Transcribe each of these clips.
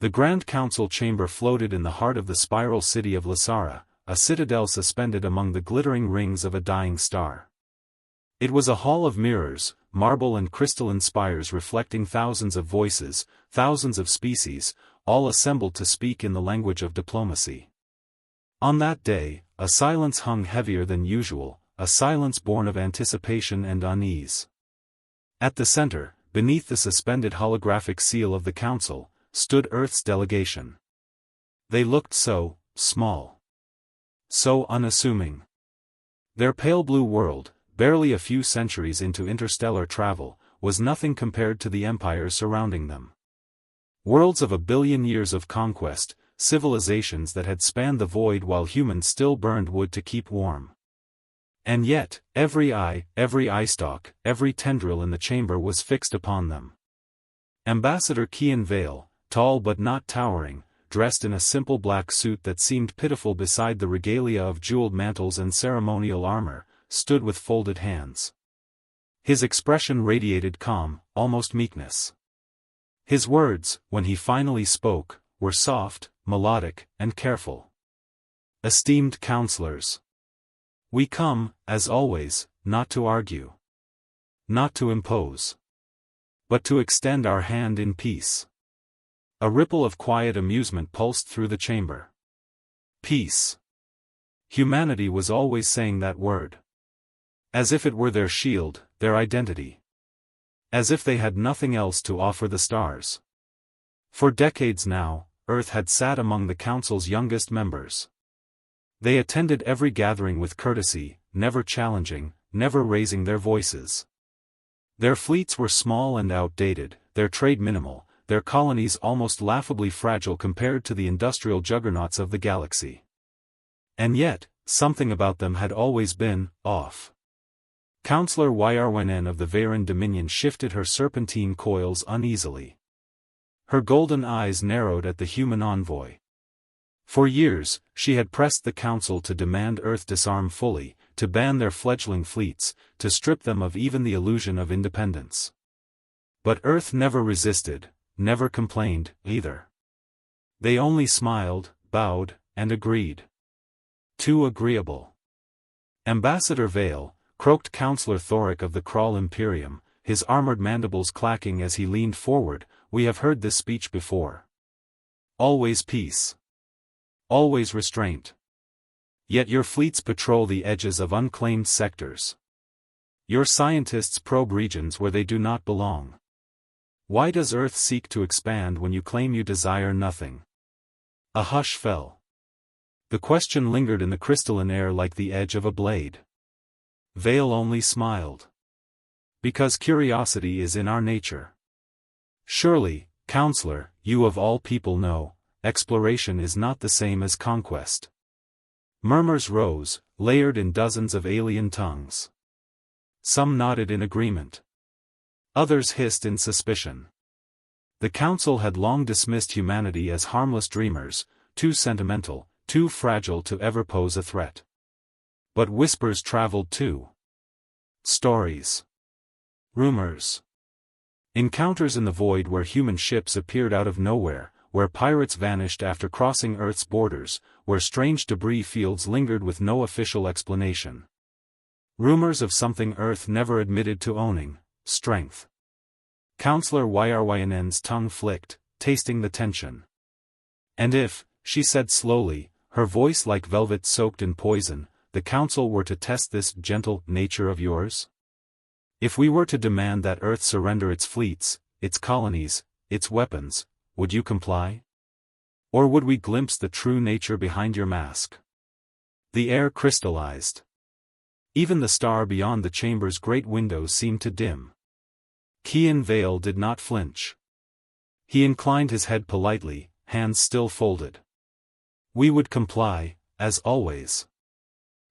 The Grand Council chamber floated in the heart of the spiral city of Lasara, a citadel suspended among the glittering rings of a dying star. It was a hall of mirrors, marble and crystalline spires reflecting thousands of voices, thousands of species, all assembled to speak in the language of diplomacy. On that day, a silence hung heavier than usual, a silence born of anticipation and unease. At the center, beneath the suspended holographic seal of the Council, stood Earth's delegation. They looked so small, so unassuming. Their pale blue world, barely a few centuries into interstellar travel, was nothing compared to the empires surrounding them. Worlds of 1 billion years of conquest, civilizations that had spanned the void while humans still burned wood to keep warm. And yet, every eye stalk, every tendril in the chamber was fixed upon them. Ambassador Kian Vale, tall but not towering, dressed in a simple black suit that seemed pitiful beside the regalia of jeweled mantles and ceremonial armor, stood with folded hands. His expression radiated calm, almost meekness. His words, when he finally spoke, were soft, melodic, and careful. Esteemed counselors, we come, as always, not to argue, not to impose, but to extend our hand in peace. A ripple of quiet amusement pulsed through the chamber. Peace. Humanity was always saying that word. As if it were their shield, their identity. As if they had nothing else to offer the stars. For decades now, Earth had sat among the Council's youngest members. They attended every gathering with courtesy, never challenging, never raising their voices. Their fleets were small and outdated, their trade minimal, their colonies almost laughably fragile compared to the industrial juggernauts of the galaxy. And yet, something about them had always been off. Counselor Yrwnen of the Varen Dominion shifted her serpentine coils uneasily. Her golden eyes narrowed at the human envoy. For years, she had pressed the Council to demand Earth disarm fully, to ban their fledgling fleets, to strip them of even the illusion of independence. But Earth never resisted, never complained, either. They only smiled, bowed, and agreed. Too agreeable. Ambassador Vale, croaked Counselor Thoric of the Kral Imperium, his armored mandibles clacking as he leaned forward, we have heard this speech before. Always peace. Always restraint. Yet your fleets patrol the edges of unclaimed sectors. Your scientists probe regions where they do not belong. Why does Earth seek to expand when you claim you desire nothing? A hush fell. The question lingered in the crystalline air like the edge of a blade. Vale only smiled. Because curiosity is in our nature. Surely, Counselor, you of all people know, exploration is not the same as conquest. Murmurs rose, layered in dozens of alien tongues. Some nodded in agreement. Others hissed in suspicion. The Council had long dismissed humanity as harmless dreamers, too sentimental, too fragile to ever pose a threat. But whispers traveled too. Stories. Rumors. Encounters in the void where human ships appeared out of nowhere, where pirates vanished after crossing Earth's borders, where strange debris fields lingered with no official explanation. Rumors of something Earth never admitted to owning, strength. Counselor Yrwnen's tongue flicked, tasting the tension. And if, she said slowly, her voice like velvet soaked in poison, the Council were to test this gentle nature of yours? If we were to demand that Earth surrender its fleets, its colonies, its weapons, would you comply? Or would we glimpse the true nature behind your mask? The air crystallized. Even the star beyond the chamber's great windows seemed to dim. Kian Vale did not flinch. He inclined his head politely, hands still folded. We would comply, as always.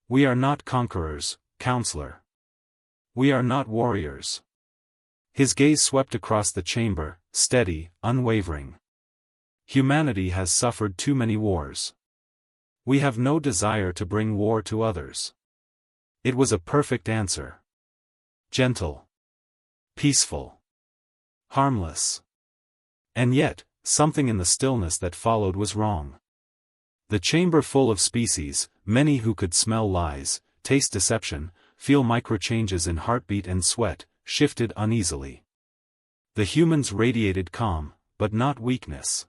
We are not conquerors, Counselor. We are not warriors. His gaze swept across the chamber, steady, unwavering. Humanity has suffered too many wars. We have no desire to bring war to others. It was a perfect answer. Gentle. Peaceful. Harmless. And yet, something in the stillness that followed was wrong. The chamber full of species, many who could smell lies, taste deception, feel microchanges in heartbeat and sweat, shifted uneasily. The humans radiated calm, but not weakness.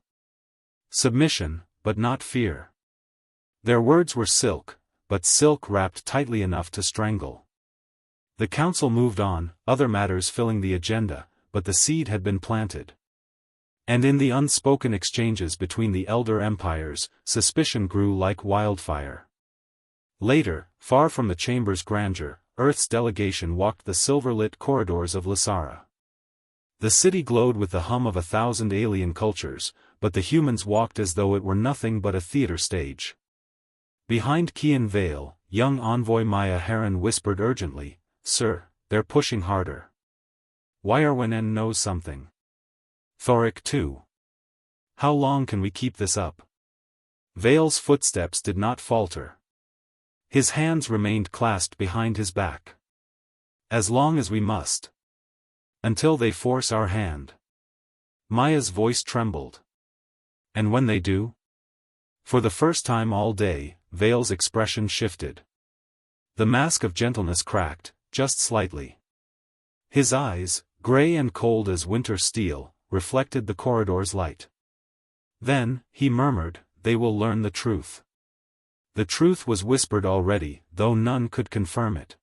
Submission, but not fear. Their words were silk, but silk wrapped tightly enough to strangle. The council moved on, other matters filling the agenda, but the seed had been planted. And in the unspoken exchanges between the elder empires, suspicion grew like wildfire. Later, far from the chamber's grandeur, Earth's delegation walked the silver-lit corridors of Lysara. The city glowed with the hum of 1,000 alien cultures, but the humans walked as though it were nothing but a theater stage. Behind Kian Vale, young envoy Maya Heron whispered urgently, "Sir, they're pushing harder. Wirewinen knows something. Thoric too. How long can we keep this up?" Vale's footsteps did not falter. His hands remained clasped behind his back. "As long as we must. Until they force our hand." Maya's voice trembled. "And when they do?" For the first time all day, Vale's expression shifted. The mask of gentleness cracked, just slightly. His eyes, gray and cold as winter steel, reflected the corridor's light. Then, he murmured, "They will learn the truth." The truth was whispered already, though none could confirm it.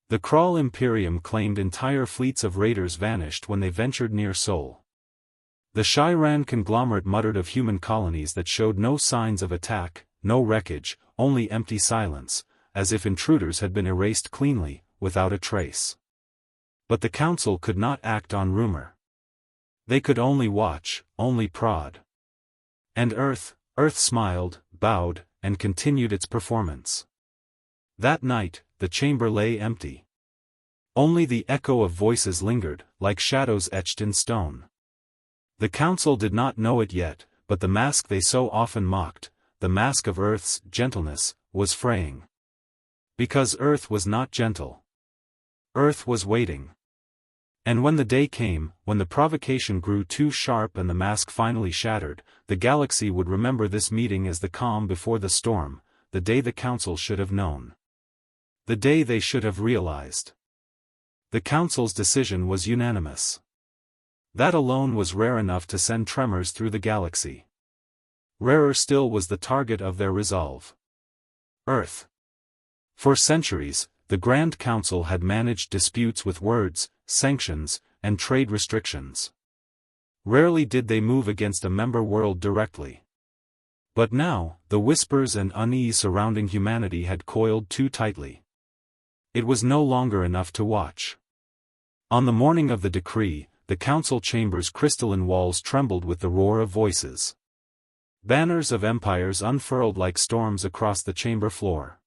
The Kral Imperium claimed entire fleets of raiders vanished when they ventured near Sol. The Shiran conglomerate muttered of human colonies that showed no signs of attack, no wreckage, only empty silence, as if intruders had been erased cleanly, without a trace. But the council could not act on rumor. They could only watch, only prod. And Earth smiled, bowed, and continued its performance. That night, the chamber lay empty. Only the echo of voices lingered, like shadows etched in stone. The council did not know it yet, but the mask they so often mocked, the mask of Earth's gentleness, was fraying. Because Earth was not gentle. Earth was waiting. And when the day came, when the provocation grew too sharp and the mask finally shattered, the galaxy would remember this meeting as the calm before the storm, the day the council should have known. The day they should have realized. The council's decision was unanimous. That alone was rare enough to send tremors through the galaxy. Rarer still was the target of their resolve. Earth. For centuries, the Grand Council had managed disputes with words, sanctions, and trade restrictions. Rarely did they move against a member world directly. But now, the whispers and unease surrounding humanity had coiled too tightly. It was no longer enough to watch. On the morning of the decree, the council chamber's crystalline walls trembled with the roar of voices. Banners of empires unfurled like storms across the chamber floor.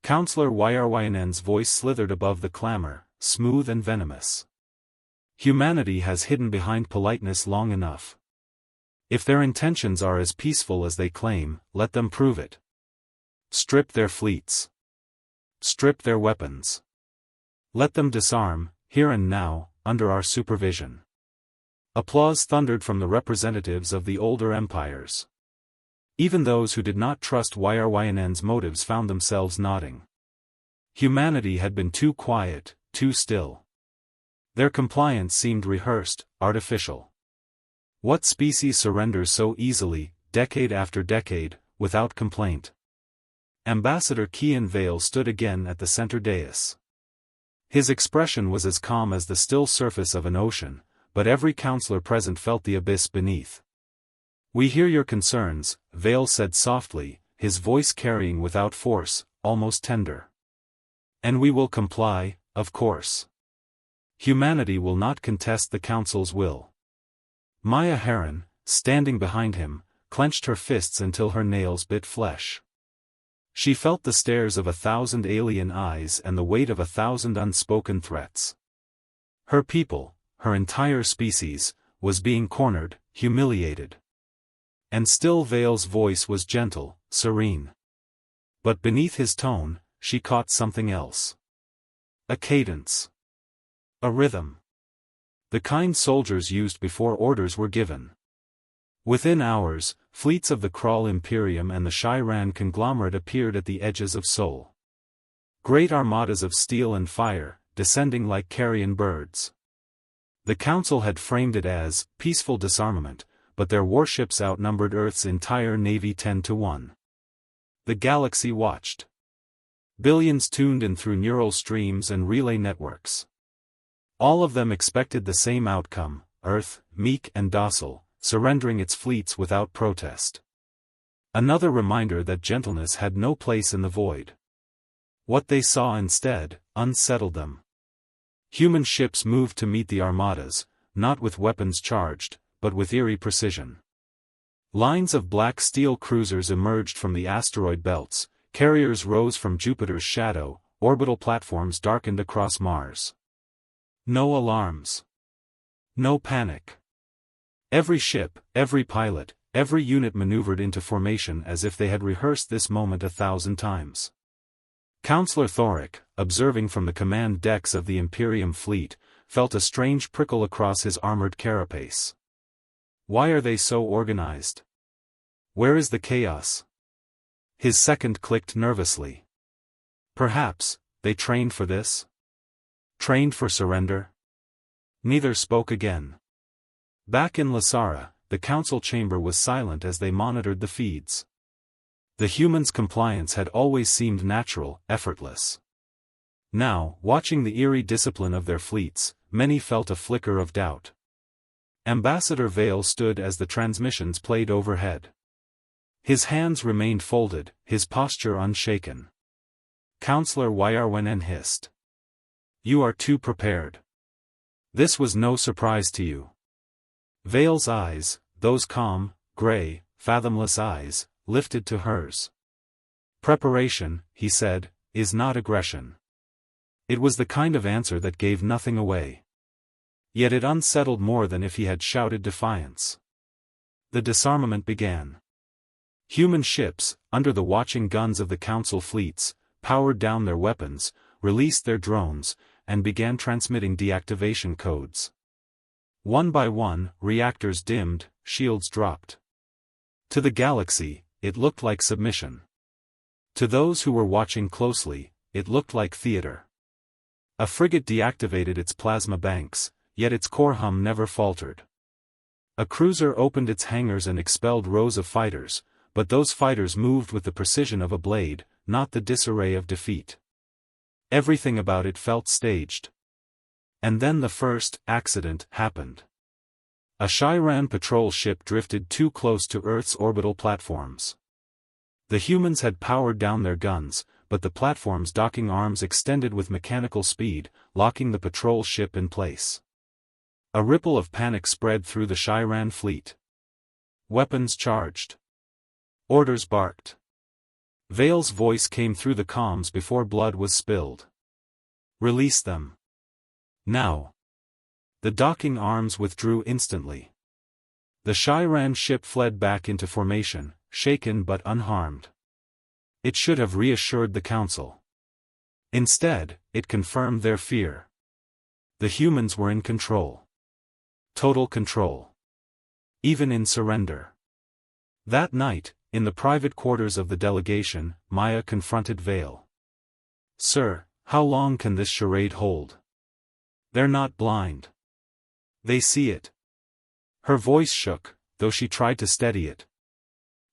Councillor Wirewinen's voice slithered above the clamor, smooth and venomous. Humanity has hidden behind politeness long enough. If their intentions are as peaceful as they claim, let them prove it. Strip their fleets. Strip their weapons. Let them disarm, here and now, under our supervision. Applause thundered from the representatives of the older empires. Even those who did not trust Wirewinen's motives found themselves nodding. Humanity had been too quiet, too still. Their compliance seemed rehearsed, artificial. What species surrenders so easily, decade after decade, without complaint? Ambassador Kian Vale stood again at the center dais. His expression was as calm as the still surface of an ocean, but every counselor present felt the abyss beneath. "We hear your concerns," Vale said softly, his voice carrying without force, almost tender. "And we will comply, of course. Humanity will not contest the council's will." Maya Heron, standing behind him, clenched her fists until her nails bit flesh. She felt the stares of 1,000 alien eyes and the weight of 1,000 unspoken threats. Her people, her entire species, was being cornered, humiliated. And still Vale's voice was gentle, serene. But beneath his tone, she caught something else. A cadence. A rhythm. The kind soldiers used before orders were given. Within hours, fleets of the Krull Imperium and the Shyran conglomerate appeared at the edges of Sol. Great armadas of steel and fire, descending like carrion birds. The Council had framed it as peaceful disarmament, but their warships outnumbered Earth's entire navy 10-1. The galaxy watched. Billions tuned in through neural streams and relay networks. All of them expected the same outcome: Earth, meek and docile, surrendering its fleets without protest. Another reminder that gentleness had no place in the void. What they saw instead unsettled them. Human ships moved to meet the armadas, not with weapons charged, but with eerie precision. Lines of black steel cruisers emerged from the asteroid belts, carriers rose from Jupiter's shadow, orbital platforms darkened across Mars. No alarms. No panic. Every ship, every pilot, every unit maneuvered into formation as if they had rehearsed this moment 1,000 times. Counselor Thoric, observing from the command decks of the Imperium fleet, felt a strange prickle across his armored carapace. Why are they so organized? Where is the chaos? His second clicked nervously. Perhaps, they trained for this? Trained for surrender? Neither spoke again. Back in Lasara, the council chamber was silent as they monitored the feeds. The humans' compliance had always seemed natural, effortless. Now, watching the eerie discipline of their fleets, many felt a flicker of doubt. Ambassador Vale stood as the transmissions played overhead. His hands remained folded, his posture unshaken. Counselor Yrwenen hissed. You are too prepared. This was no surprise to you. Vale's eyes, those calm, gray, fathomless eyes, lifted to hers. Preparation, he said, is not aggression. It was the kind of answer that gave nothing away. Yet it unsettled more than if he had shouted defiance. The disarmament began. Human ships, under the watching guns of the Council fleets, powered down their weapons, released their drones, and began transmitting deactivation codes. One by one, reactors dimmed, shields dropped. To the galaxy, it looked like submission. To those who were watching closely, it looked like theater. A frigate deactivated its plasma banks, yet its core hum never faltered. A cruiser opened its hangars and expelled rows of fighters, but those fighters moved with the precision of a blade, not the disarray of defeat. Everything about it felt staged. And then the first accident happened. A Shyran patrol ship drifted too close to Earth's orbital platforms. The humans had powered down their guns, but the platform's docking arms extended with mechanical speed, locking the patrol ship in place. A ripple of panic spread through the Shyran fleet. Weapons charged. Orders barked. Vale's voice came through the comms before blood was spilled. Release them. Now. The docking arms withdrew instantly. The Shyran ship fled back into formation, shaken but unharmed. It should have reassured the Council. Instead, it confirmed their fear. The humans were in control. Total control. Even in surrender. That night, in the private quarters of the delegation, Maya confronted Vale. Sir, how long can this charade hold? They're not blind. They see it. Her voice shook, though she tried to steady it.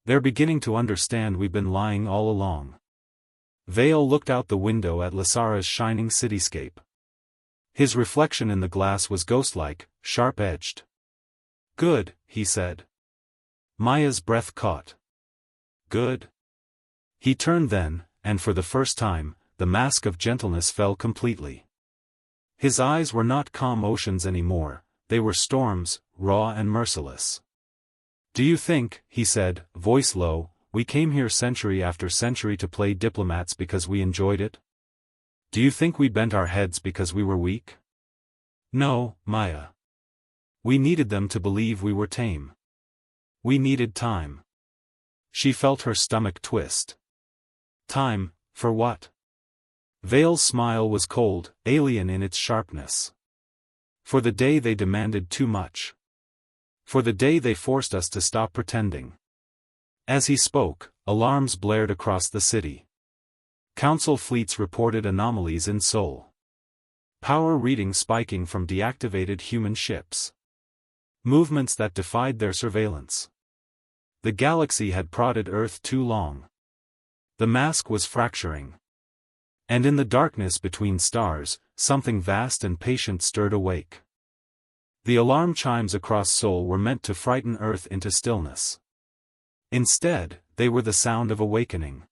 They're beginning to understand we've been lying all along. Vale looked out the window at Lasara's shining cityscape. His reflection in the glass was ghost-like, sharp-edged. Good, he said. Maya's breath caught. Good. He turned then, and for the first time, the mask of gentleness fell completely. His eyes were not calm oceans anymore, they were storms, raw and merciless. Do you think, he said, voice low, we came here century after century to play diplomats because we enjoyed it? Do you think we bent our heads because we were weak? No, Maya. We needed them to believe we were tame. We needed time. She felt her stomach twist. Time, for what? Vale's smile was cold, alien in its sharpness. For the day they demanded too much. For the day they forced us to stop pretending. As he spoke, alarms blared across the city. Council fleets reported anomalies in Sol. Power readings spiking from deactivated human ships. Movements that defied their surveillance. The galaxy had prodded Earth too long. The mask was fracturing. And in the darkness between stars, something vast and patient stirred awake. The alarm chimes across Sol were meant to frighten Earth into stillness. Instead, they were the sound of awakening.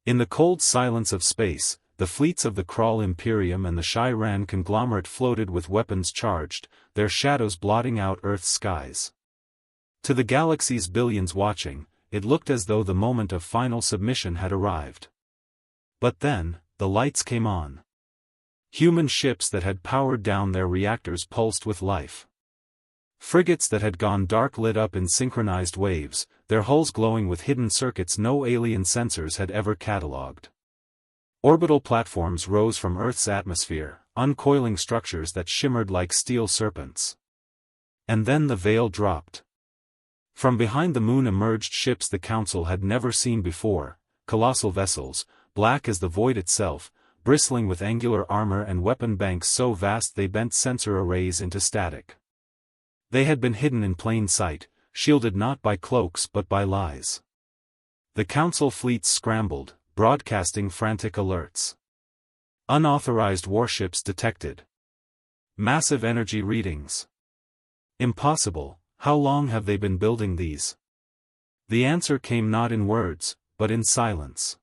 In the cold silence of space, the fleets of the Krull Imperium and the Shyran conglomerate floated with weapons charged, their shadows blotting out Earth's skies. To the galaxy's billions watching, it looked as though the moment of final submission had arrived. But then, the lights came on. Human ships that had powered down their reactors pulsed with life. Frigates that had gone dark lit up in synchronized waves, their hulls glowing with hidden circuits no alien sensors had ever catalogued. Orbital platforms rose from Earth's atmosphere, uncoiling structures that shimmered like steel serpents. And then the veil dropped. From behind the moon emerged ships the Council had never seen before, colossal vessels, black as the void itself, bristling with angular armor and weapon banks so vast they bent sensor arrays into static. They had been hidden in plain sight, shielded not by cloaks but by lies. The Council fleets scrambled, broadcasting frantic alerts. Unauthorized warships detected. Massive energy readings. Impossible, how long have they been building these? The answer came not in words, but in silence.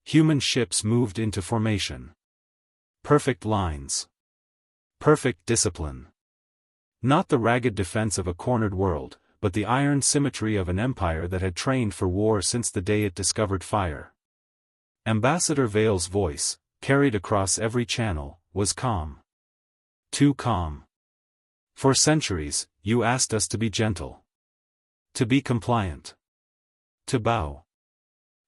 Human ships moved into formation. Perfect lines. Perfect discipline. Not the ragged defense of a cornered world, but the iron symmetry of an empire that had trained for war since the day it discovered fire. Ambassador Vale's voice, carried across every channel, was calm. Too calm. For centuries, you asked us to be gentle. To be compliant. To bow.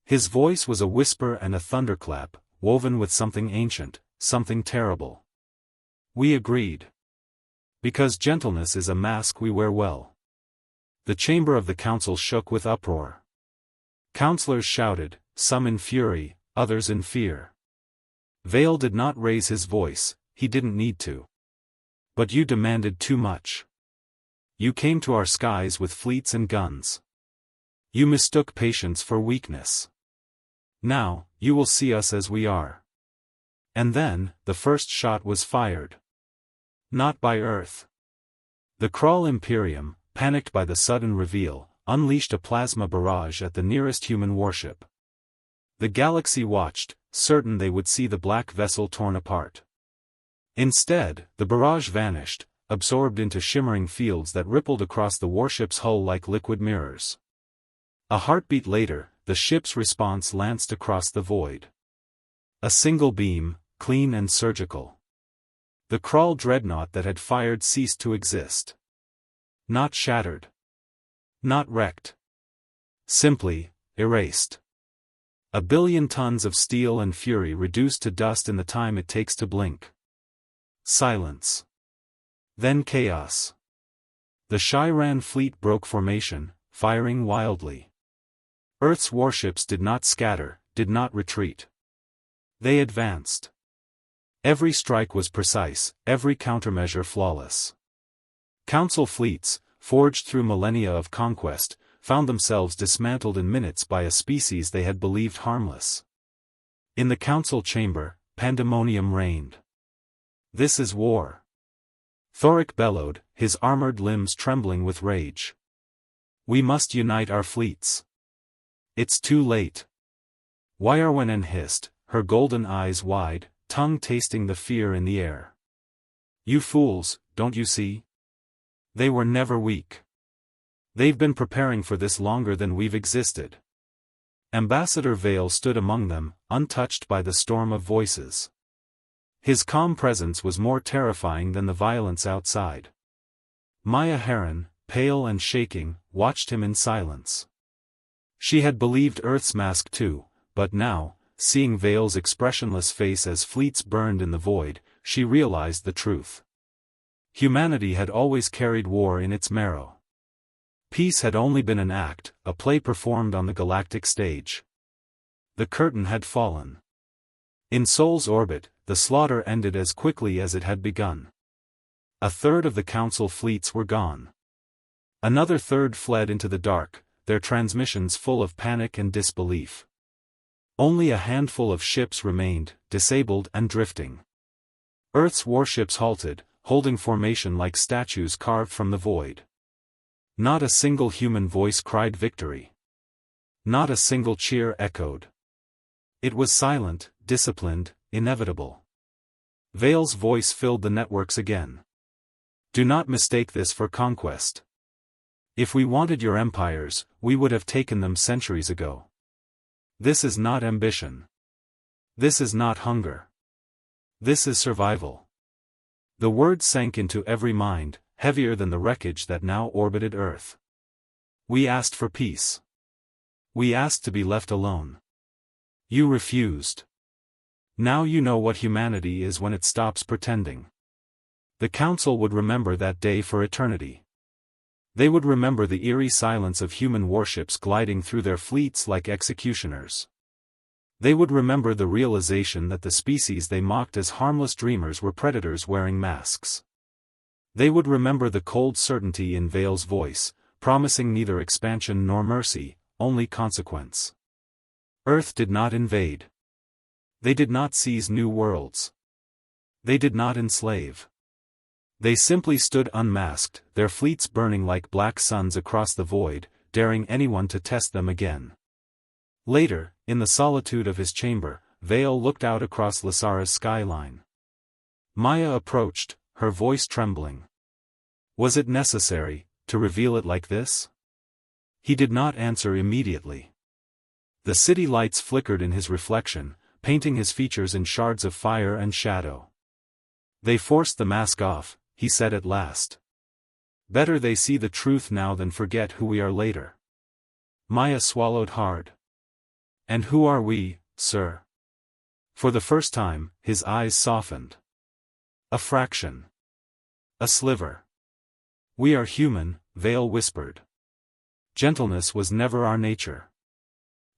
His voice was a whisper and a thunderclap, woven with something ancient, something terrible. We agreed. Because gentleness is a mask we wear well. The chamber of the council shook with uproar. Councillors shouted, some in fury, others in fear. Vale did not raise his voice, he didn't need to. But you demanded too much. You came to our skies with fleets and guns. You mistook patience for weakness. Now, you will see us as we are. And then, the first shot was fired. Not by Earth. The Krull Imperium, panicked by the sudden reveal, unleashed a plasma barrage at the nearest human warship. The galaxy watched, certain they would see the black vessel torn apart. Instead, the barrage vanished, absorbed into shimmering fields that rippled across the warship's hull like liquid mirrors. A heartbeat later, the ship's response lanced across the void. A single beam, clean and surgical. The Krull dreadnought that had fired ceased to exist. Not shattered. Not wrecked. Simply, erased. 1 billion tons of steel and fury reduced to dust in the time it takes to blink. Silence. Then chaos. The Shyran fleet broke formation, firing wildly. Earth's warships did not scatter, did not retreat. They advanced. Every strike was precise, every countermeasure flawless. Council fleets, forged through millennia of conquest, found themselves dismantled in minutes by a species they had believed harmless. In the council chamber, pandemonium reigned. This is war. Thoric bellowed, his armored limbs trembling with rage. We must unite our fleets. It's too late. Wyrwenen hissed, her golden eyes wide, tongue tasting the fear in the air. You fools, don't you see? They were never weak. They've been preparing for this longer than we've existed. Ambassador Vale stood among them, untouched by the storm of voices. His calm presence was more terrifying than the violence outside. Maya Heron, pale and shaking, watched him in silence. She had believed Earth's mask too, but now, seeing Vale's expressionless face as fleets burned in the void, she realized the truth. Humanity had always carried war in its marrow. Peace had only been an act, a play performed on the galactic stage. The curtain had fallen. In Sol's orbit, the slaughter ended as quickly as it had begun. A third of the Council fleets were gone. Another third fled into the dark, their transmissions full of panic and disbelief. Only a handful of ships remained, disabled and drifting. Earth's warships halted, holding formation like statues carved from the void. Not a single human voice cried victory. Not a single cheer echoed. It was silent, disciplined, inevitable. Vale's voice filled the networks again. Do not mistake this for conquest. If we wanted your empires, we would have taken them centuries ago. This is not ambition. This is not hunger. This is survival. The words sank into every mind, heavier than the wreckage that now orbited Earth. We asked for peace. We asked to be left alone. You refused. Now you know what humanity is when it stops pretending. The Council would remember that day for eternity. They would remember the eerie silence of human warships gliding through their fleets like executioners. They would remember the realization that the species they mocked as harmless dreamers were predators wearing masks. They would remember the cold certainty in Vale's voice, promising neither expansion nor mercy, only consequence. Earth did not invade. They did not seize new worlds. They did not enslave. They simply stood unmasked, their fleets burning like black suns across the void, daring anyone to test them again. Later, in the solitude of his chamber, Vale looked out across Lasara's skyline. Maya approached, her voice trembling. Was it necessary, to reveal it like this? He did not answer immediately. The city lights flickered in his reflection, painting his features in shards of fire and shadow. They forced the mask off, he said at last. Better they see the truth now than forget who we are later. Maya swallowed hard. And who are we, sir? For the first time, his eyes softened. A fraction. A sliver. We are human, Vale whispered. Gentleness was never our nature.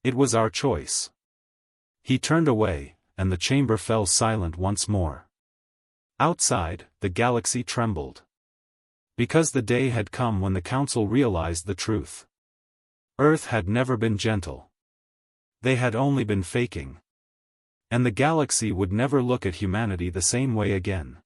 It was our choice. He turned away, and the chamber fell silent once more. Outside, the galaxy trembled. Because the day had come when the Council realized the truth. Earth had never been gentle. They had only been faking. And the galaxy would never look at humanity the same way again.